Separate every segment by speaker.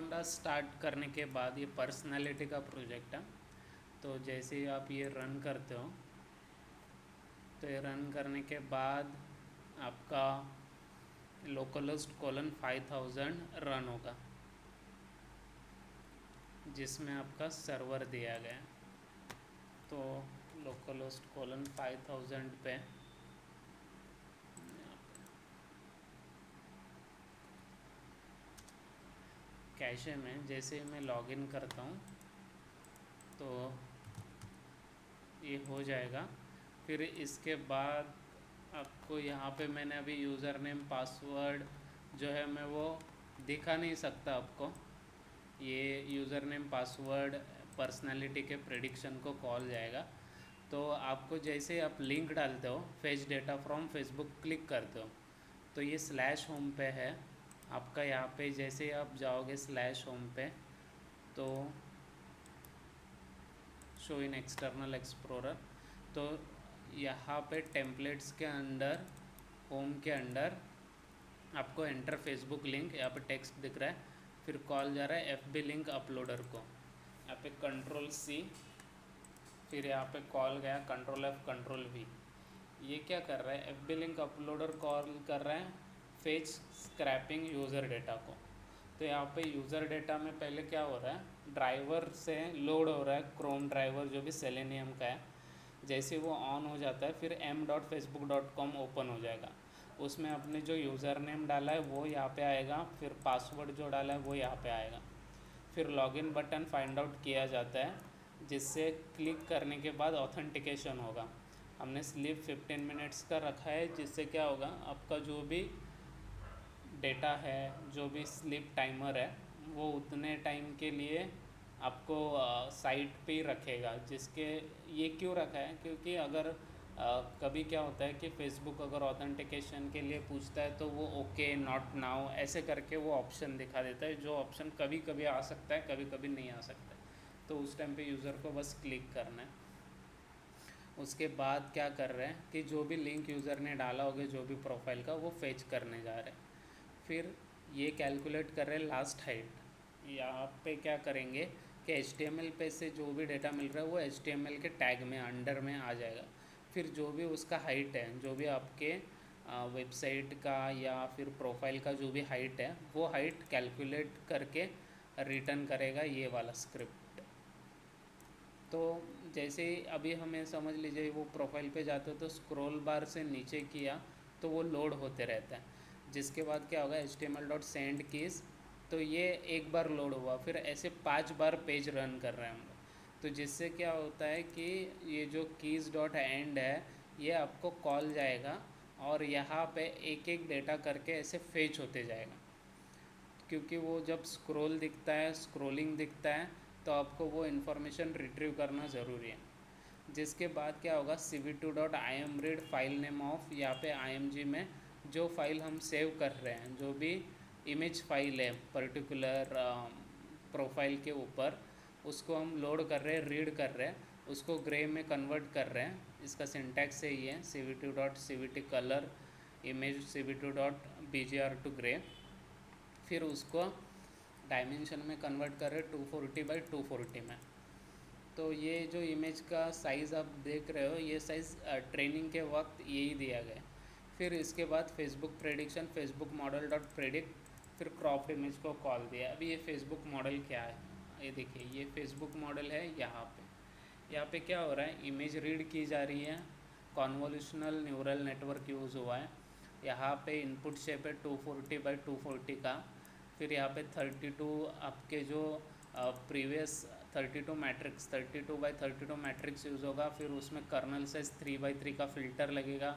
Speaker 1: Camera start करने के बाद ये पर्सनालिटी का प्रोजेक्ट है। तो जैसे ही आप ये रन करते हो तो ये रन करने के बाद आपका localhost:5000 रन होगा, जिसमें आपका सर्वर दिया गया है। तो localhost:5000 पे कैशे में जैसे मैं लॉगिन करता हूँ तो ये हो जाएगा। फिर इसके बाद आपको यहाँ पे मैंने अभी यूज़र नेम पासवर्ड जो है मैं वो दिखा नहीं सकता आपको। ये यूज़र नेम पासवर्ड पर्सनालिटी के प्रेडिक्शन को कॉल जाएगा। तो आपको जैसे आप लिंक डालते हो fetch data from Facebook click करते हो तो ये स्लैश होम पे है आपका। यहाँ पे जैसे ही आप जाओगे स्लैश होम पे तो शो इन एक्सटर्नल एक्सप्लोरर, तो यहाँ पे टेम्पलेट्स के अंदर होम के अंदर आपको एंटर फेसबुक लिंक, यहाँ पे टेक्स्ट दिख रहा है, फिर कॉल जा रहा है FB लिंक अपलोडर को। यहाँ पे Ctrl+C, फिर यहाँ पे कॉल गया Ctrl+F Ctrl+V। ये क्या कर रहा है, FB लिंक अपलोडर कॉल कर रहा है फेच स्क्रैपिंग यूज़र डेटा को। तो यहाँ पे यूज़र डेटा में पहले क्या हो रहा है, ड्राइवर से लोड हो रहा है क्रोम ड्राइवर जो भी सेलेनियम का है। जैसे वो ऑन हो जाता है फिर m.facebook.com ओपन हो जाएगा। उसमें आपने जो यूज़र नेम डाला है वो यहाँ पे आएगा, फिर पासवर्ड जो डाला है वो यहाँ पे आएगा। फिर लॉगिन बटन फाइंड आउट किया जाता है, जिससे क्लिक करने के बाद ऑथेंटिकेशन होगा। हमने स्लीप 15 मिनट्स का रखा है, जिससे क्या होगा आपका जो भी डेटा है, जो भी स्लीप टाइमर है, वो उतने टाइम के लिए आपको साइट पे ही रखेगा। जिसके ये क्यों रखा है, क्योंकि अगर कभी क्या होता है कि फ़ेसबुक अगर ऑथेंटिकेशन के लिए पूछता है तो वो ओके नॉट नाउ ऐसे करके वो ऑप्शन दिखा देता है, जो ऑप्शन कभी कभी आ सकता है कभी कभी नहीं आ सकता है। तो उस टाइम पे यूज़र को बस क्लिक करना है। उसके बाद क्या कर रहे हैं कि जो भी लिंक यूज़र ने डाला होगा जो भी प्रोफाइल का वो फेच करने जा रहे हैं। फिर ये कैलकुलेट कर रहे हैं लास्ट हाइट। यहाँ पे क्या करेंगे कि HTML पे से जो भी डेटा मिल रहा है वो HTML के टैग में अंडर में आ जाएगा। फिर जो भी उसका हाइट है, जो भी आपके वेबसाइट का या फिर प्रोफाइल का जो भी हाइट है वो हाइट कैलकुलेट करके रिटर्न करेगा ये वाला स्क्रिप्ट। तो जैसे ही अभी हमें समझ लीजिए वो प्रोफाइल पे जाते हो तो स्क्रॉल बार से नीचे किया तो वो लोड होते रहता है। जिसके बाद क्या होगा HTML.send keys, तो ये एक बार लोड हुआ, फिर ऐसे 5 बार पेज रन कर रहे हैं हम लोग। तो जिससे क्या होता है कि ये जो keys.end है ये आपको कॉल जाएगा और यहाँ पे एक एक डेटा करके ऐसे फेच होते जाएगा। क्योंकि वो जब स्क्रॉल दिखता है, स्क्रॉलिंग दिखता है, तो आपको वो इन्फॉर्मेशन रिट्रीव करना ज़रूरी है। जिसके बाद क्या होगा cv2.imread फाइल नेम ऑफ, यहाँ पे img में जो फाइल हम सेव कर रहे हैं, जो भी इमेज फाइल है पर्टिकुलर प्रोफाइल के ऊपर, उसको हम लोड कर रहे हैं, रीड कर रहे हैं, उसको ग्रे में कन्वर्ट कर रहे हैं। इसका सिंटैक्स सही है cv2.cvt colour image cv2.bgr to grey. फिर उसको डायमेंशन में कन्वर्ट कर रहे 240x240 में। तो ये जो इमेज का साइज़ आप देख रहे हो ये साइज़ ट्रेनिंग के वक्त यही दिया गया। फिर इसके बाद Facebook prediction Facebook model dot predict, फिर क्रॉप्ड इमेज को कॉल दिया। अभी ये फेसबुक मॉडल क्या है, ये देखिए ये फेसबुक मॉडल है। यहाँ पे क्या हो रहा है, इमेज रीड की जा रही है, कॉन्वोल्यूशनल न्यूरल नेटवर्क यूज़ हुआ है। यहाँ पे इनपुट शेप है 240x240 का। फिर यहाँ पे 32 आपके जो previous 32 matrix 32x32 matrix use होगा। फिर उसमें कर्नल साइज 3x3 का फ़िल्टर लगेगा,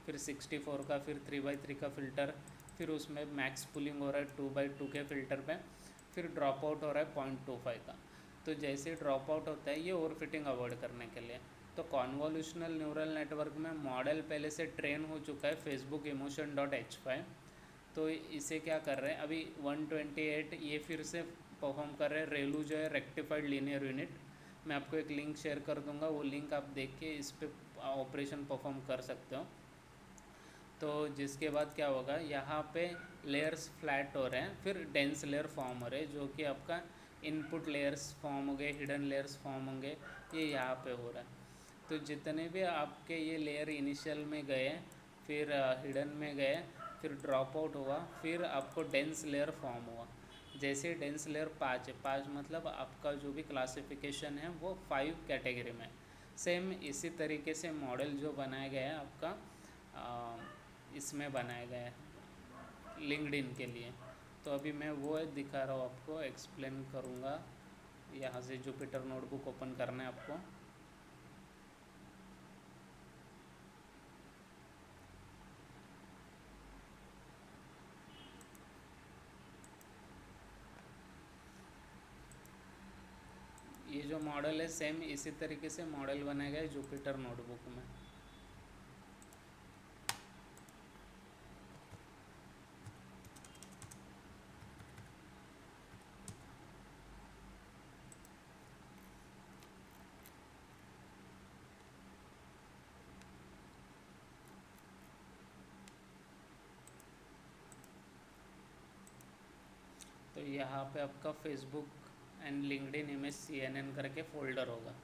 Speaker 1: फिर 64 का, फिर 3x3 का फ़िल्टर, फिर उसमें मैक्स पुलिंग हो रहा है 2x2 के फ़िल्टर पे, फिर ड्रॉप आउट हो रहा है 0.25 का। तो जैसे ड्रॉप आउट होता है ये ओवर फिटिंग अवॉइड करने के लिए। तो कॉन्वोल्यूशनल न्यूरल नेटवर्क में मॉडल पहले से ट्रेन हो चुका है फेसबुक इमोशन.h5। तो इसे क्या कर रहे हैं अभी 128 ये फिर से परफॉर्म कर रहे हैं। रेलू जो है रेक्टिफाइड लीनियर यूनिट, मैं आपको एक लिंक शेयर कर दूंगा, वो लिंक आप देख के इस पर ऑपरेशन परफॉर्म कर सकते हो। तो जिसके बाद क्या होगा, यहाँ पे लेयर्स फ्लैट हो रहे हैं, फिर डेंस लेयर फॉर्म हो रहे हैं, जो कि आपका इनपुट लेयर्स फॉर्म हो गए, हिडन लेयर्स फॉर्म होंगे, ये यहाँ पे हो रहा है। तो जितने भी आपके ये लेयर इनिशियल में गए, फिर हिडन में गए, फिर ड्रॉप आउट हुआ, फिर आपको डेंस लेयर फॉर्म हुआ। जैसे डेंस लेयर 5 है, 5 मतलब आपका जो भी क्लासिफिकेशन है वो 5 कैटेगरी में। सेम इसी तरीके से मॉडल जो बनाया गया है आपका इसमें बनाया गया है लिंक्डइन के लिए। तो अभी मैं वो दिखा रहा हूँ आपको, एक्सप्लेन करूँगा। यहाँ से जुपिटर नोटबुक ओपन करना है आपको। ये जो मॉडल है सेम इसी तरीके से मॉडल बनाया गया है जुपिटर नोटबुक में। तो यहाँ पे आपका Facebook and LinkedIn image CNN करके फ़ोल्डर होगा।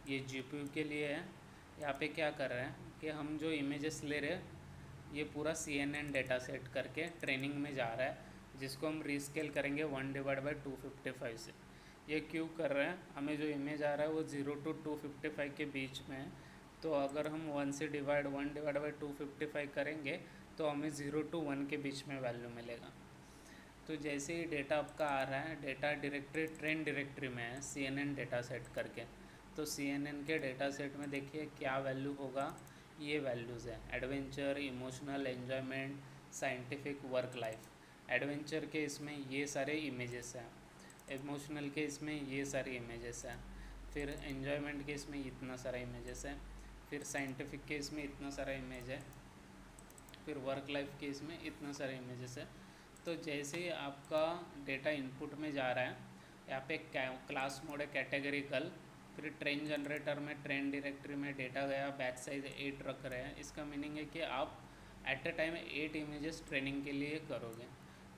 Speaker 1: ये GPU के लिए है। यहाँ पे क्या कर रहे हैं कि हम जो इमेजेस ले रहे हैं ये पूरा CNN डेटा सेट करके ट्रेनिंग में जा रहा है, जिसको हम रीस्केल करेंगे 1/255 से। ये क्यों कर रहे हैं, हमें जो इमेज आ रहा है वो 0 to 255 के बीच में है। तो अगर हम 1 से डिवाइड 1/255 करेंगे तो हमें 0 to 1 के बीच में वैल्यू मिलेगा। तो जैसे ही डेटा आपका आ रहा है, डेटा डायरेक्टरी ट्रेंड डायरेक्टरी में है CNN डेटा सेट करके। तो CNN के डेटा सेट में देखिए क्या वैल्यू होगा, ये वैल्यूज़ है adventure, emotional, enjoyment, scientific, work life. Adventure के इसमें ये सारे इमेजेस हैं, इमोशनल के इसमें ये सारे इमेजेस हैं, फिर एन्जॉयमेंट के इसमें इतना सारा इमेजेस है, फिर साइंटिफिक के इसमें इतना सारा इमेज है, फिर वर्क लाइफ के इसमें इतना सारा इमेजेस है। तो जैसे ही आपका डेटा इनपुट में जा रहा है, यहाँ पे क्लास मोड है कैटेगरिकल, फिर ट्रेन जनरेटर में ट्रेन डायरेक्टरी में डेटा गया, बैच साइज 8 रख रहे हैं। इसका मीनिंग है कि आप at a time 8 images training के लिए करोगे।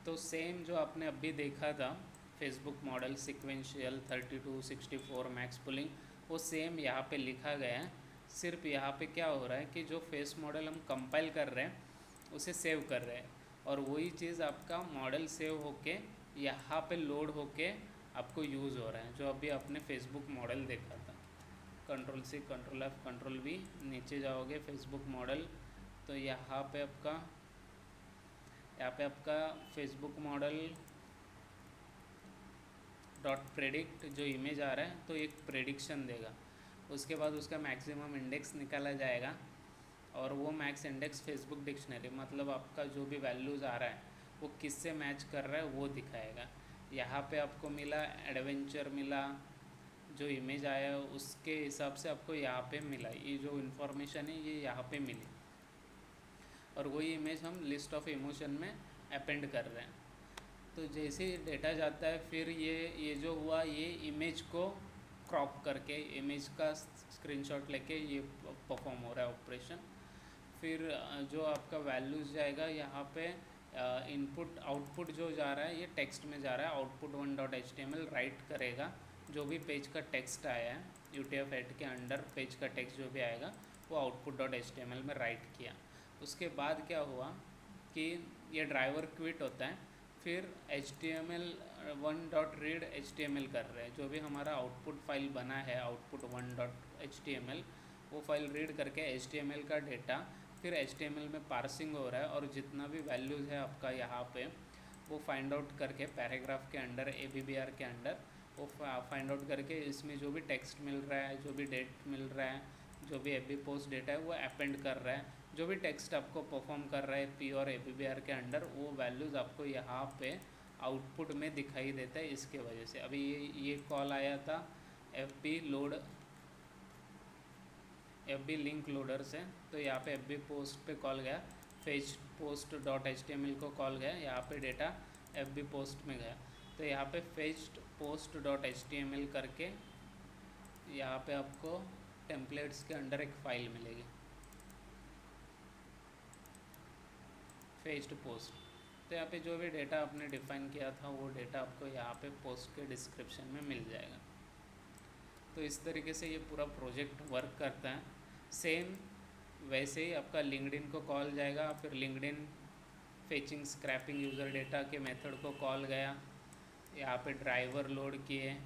Speaker 1: तो सेम जो आपने अभी देखा था Facebook model sequential 32, 64 max pulling, वो सेम यहाँ पे लिखा गया है। सिर्फ यहाँ पे क्या हो रहा है कि जो फेस मॉडल हम कंपाइल कर रहे हैं उसे सेव कर रहे हैं, और वही चीज़ आपका मॉडल सेव होके यहाँ पे लोड होके आपको यूज़ हो रहा है, जो अभी आपने फेसबुक मॉडल देखा था। Ctrl+C, Ctrl+F, Ctrl+V, नीचे जाओगे फेसबुक मॉडल, तो यहाँ पे आपका फेसबुक मॉडल डॉट प्रेडिक्ट जो इमेज आ रहा है, तो एक प्रेडिक्शन देगा। उसके बाद उसका मैक्सिमम इंडेक्स निकाला जाएगा, और वो मैक्स इंडेक्स फेसबुक डिक्शनरी, मतलब आपका जो भी वैल्यूज़ आ रहा है वो किससे मैच कर रहा है वो दिखाएगा। यहाँ पे आपको मिला एडवेंचर, मिला जो इमेज आया उसके हिसाब से आपको यहाँ पे मिला, ये जो इन्फॉर्मेशन है ये यहाँ पे मिली, और वही इमेज हम लिस्ट ऑफ इमोशन में अपेंड कर रहे हैं। तो जैसे ही डेटा जाता है, फिर ये जो हुआ, ये इमेज को क्रॉप करके इमेज का स्क्रीनशॉट लेके ये परफॉर्म हो रहा है ऑपरेशन। फिर जो आपका वैल्यूज़ जाएगा यहाँ पे इनपुट आउटपुट जो जा रहा है ये टेक्स्ट में जा रहा है। आउटपुट 1.html राइट करेगा, जो भी पेज का टेक्स्ट आया है UTF-8 के अंडर पेज का टेक्स्ट जो भी आएगा वो output.html में राइट किया। उसके बाद क्या हुआ कि ये ड्राइवर क्विट होता है, फिर HTML1.read HTML कर रहे हैं, जो भी हमारा आउटपुट फाइल बना है output1.html, वो फाइल रीड करके HTML का डेटा फिर HTML में पार्सिंग हो रहा है, और जितना भी वैल्यूज़ है आपका यहाँ पे वो फाइंड आउट करके पैराग्राफ के अंडर ABBR के अंडर वो फाइंड आउट करके इसमें जो भी टेक्स्ट मिल रहा है, जो भी डेट मिल रहा है, जो भी FB पोस्ट डेटा है वो अपेंड कर रहा है, जो भी टेक्स्ट आपको परफॉर्म कर रहा है P और ABBR के अंडर, वो वैल्यूज़ आपको यहाँ पे आउटपुट में दिखाई देता है। इसके वजह से अभी ये कॉल आया था FB लिंक लोडर से, तो यहाँ पे FB पोस्ट पे कॉल गया, फेच पोस्ट डॉट HTML को कॉल गया, यहाँ पे डेटा FB पोस्ट में गया। तो यहाँ पे फेच्ड पोस्ट डॉट HTML करके यहाँ पे आपको टेम्पलेट्स के अंडर एक फ़ाइल मिलेगी। Fetched post. तो यहाँ पे जो भी डेटा आपने डिफाइन किया था वो डेटा आपको यहाँ पे पोस्ट के डिस्क्रिप्शन में मिल जाएगा। तो इस तरीके से ये पूरा प्रोजेक्ट वर्क करता है। सेम वैसे ही आपका लिंक्डइन को कॉल जाएगा, फिर LinkedIn fetching scraping user data के मेथड को कॉल गया, यहाँ पे ड्राइवर लोड किए,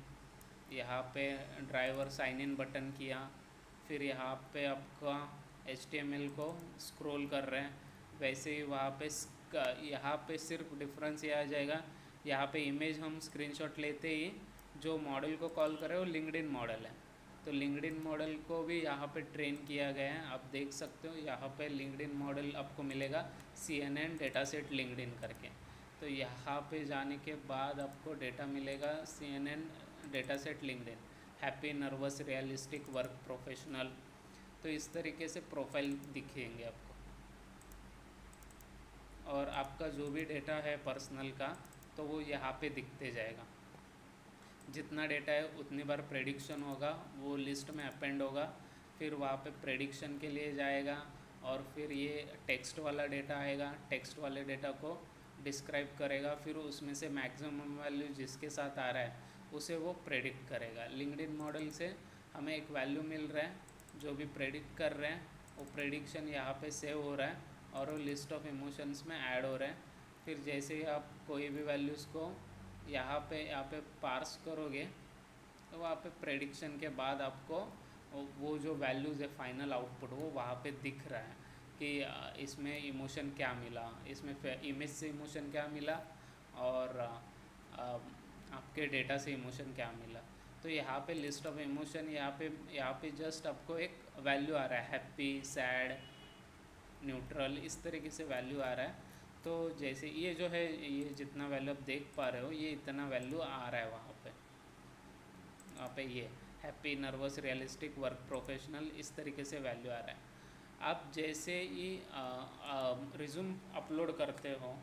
Speaker 1: यहाँ पे ड्राइवर साइन इन बटन किया, फिर यहाँ पे आपका HTML को स्क्रॉल कर रहे हैं। वैसे ही वहाँ पे सिर्फ डिफरेंस ये आ जाएगा, यहाँ पे इमेज हम स्क्रीनशॉट लेते ही जो मॉडल को कॉल कर रहे हैं वो लिंक्डइन मॉडल है, तो लिंक्डइन मॉडल को भी यहाँ पे ट्रेन किया गया है। आप देख सकते हो यहाँ पे लिंक्डइन मॉडल आपको मिलेगा CNN डेटासेट लिंक्डइन करके। तो यहाँ पे जाने के बाद आपको डेटा मिलेगा CNN dataset LinkedIn, happy nervous realistic work professional. तो इस तरीके से प्रोफाइल दिखेंगे आपको, और आपका जो भी डेटा है पर्सनल का तो वो यहाँ पे दिखते जाएगा। जितना डेटा है उतनी बार प्रेडिक्शन होगा, वो लिस्ट में अपेंड होगा, फिर वहाँ पे प्रेडिक्शन के लिए जाएगा, और फिर ये टेक्स्ट वाला डेटा आएगा, टेक्स्ट वाले डेटा को डिस्क्राइब करेगा, फिर उसमें से मैक्सिमम वैल्यू जिसके साथ आ रहा है उसे वो प्रेडिक्ट करेगा। लिंक्डइन मॉडल से हमें एक वैल्यू मिल रहा है, जो भी प्रेडिक्ट कर रहे हैं वो प्रेडिक्शन यहाँ पे सेव हो रहा है और वो लिस्ट ऑफ इमोशंस में ऐड हो रहे हैं। फिर जैसे ही आप कोई भी वैल्यूज़ को यहाँ पे पार्स करोगे तो वहाँ पे प्रेडिक्शन के बाद आपको वो जो वैल्यूज़ है फाइनल आउटपुट वो वहाँ पे दिख रहा है कि इसमें इमोशन क्या मिला, इसमें इमेज से इमोशन क्या मिला, और आपके डेटा से इमोशन क्या मिला। तो यहाँ पे लिस्ट ऑफ इमोशन, यहाँ पे जस्ट आपको एक वैल्यू आ रहा है, हैप्पी, सैड, न्यूट्रल, इस तरीके से वैल्यू आ रहा है। तो जैसे ये जो है, ये जितना वैल्यू आप देख पा रहे हो ये इतना वैल्यू आ रहा है वहाँ पे ये happy, nervous, realistic, work professional, इस तरीके से वैल्यू आ रहा है। आप जैसे ही रिज्यूम अपलोड करते हो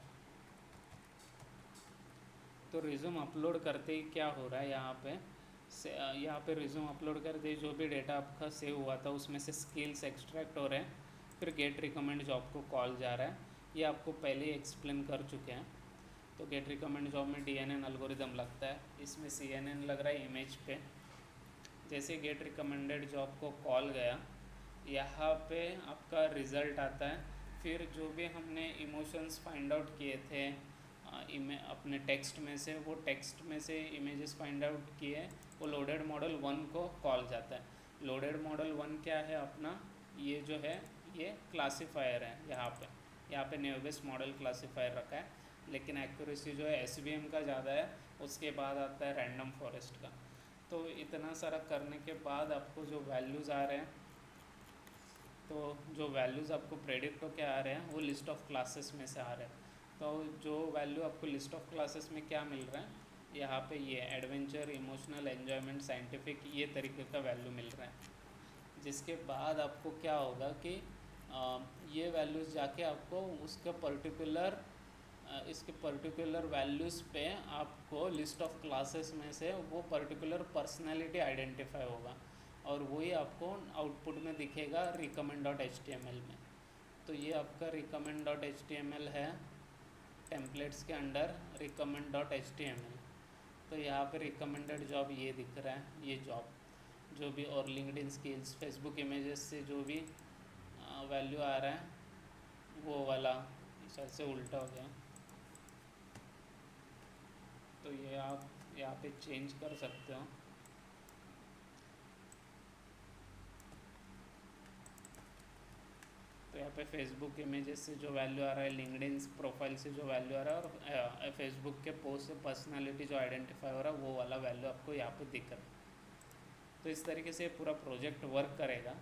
Speaker 1: तो रिज्यूम अपलोड करते ही क्या हो रहा है, यहाँ पे रिज्यूम अपलोड करते ही जो भी डेटा आपका सेव हुआ था उसमें से स्किल्स एक्सट्रैक्ट हो रहे हैं, फिर गेट रिकमेंड जॉब को कॉल जा रहा है। ये आपको पहले ही एक्सप्लेन कर चुके हैं। तो गेट रिकमेंड जॉब में DNN एल्गोरिदम लगता है, इसमें CNN लग रहा है इमेज पे। जैसे गेट रिकमेंडेड जॉब को कॉल गया, यहाँ पे आपका रिज़ल्ट आता है। फिर जो भी हमने इमोशंस फाइंड आउट किए थे अपने टेक्स्ट में से, वो टेक्स्ट में से इमेजेस फाइंड आउट किए, वो लोडेड मॉडल 1 को कॉल जाता है। लोडेड मॉडल 1 क्या है अपना, ये जो है ये क्लासीफायर है। यहाँ पे नेवियस मॉडल क्लासीफायर रखा है, लेकिन एक्यूरेसी जो है SVM का ज़्यादा है, उसके बाद आता है रैंडम फॉरेस्ट का। तो इतना सारा करने के बाद आपको जो वैल्यूज़ आ रहे हैं, तो जो वैल्यूज़ आपको प्रेडिक्ट होकर आ रहे हैं वो लिस्ट ऑफ क्लासेस में से आ रहे हैं। तो जो वैल्यू आपको लिस्ट ऑफ क्लासेस में क्या मिल रहा है, यहाँ पे ये एडवेंचर, इमोशनल, एन्जॉयमेंट, साइंटिफिक, ये तरीके का वैल्यू मिल रहा है। जिसके बाद आपको क्या होगा कि ये वैल्यूज़ जाके आपको इसके पर्टिकुलर वैल्यूज़ पे आपको लिस्ट ऑफ क्लासेस में से वो पर्टिकुलर पर्सनैलिटी आइडेंटिफाई होगा, और वही आपको आउटपुट में दिखेगा recommend.html में। तो ये आपका recommend.html है, टेम्पलेट्स के अंडर recommend.html। तो यहाँ पे रिकमेंडेड जॉब ये दिख रहा है, ये जॉब जो भी, और लिंक्डइन स्किल्स, फेसबुक इमेजेस से जो भी वैल्यू आ रहा है वो वाला शायद से उल्टा हो गया। तो ये आप यहाँ पे चेंज कर सकते हो। तो यहाँ पे फेसबुक इमेजेस से जो वैल्यू आ रहा है, लिंक्डइन प्रोफाइल से जो वैल्यू आ रहा है, और फेसबुक के पोस्ट से पर्सनालिटी जो आइडेंटिफाई हो रहा है वो वाला वैल्यू आपको यहाँ पे दिख रहा है। तो इस तरीके से पूरा प्रोजेक्ट वर्क करेगा।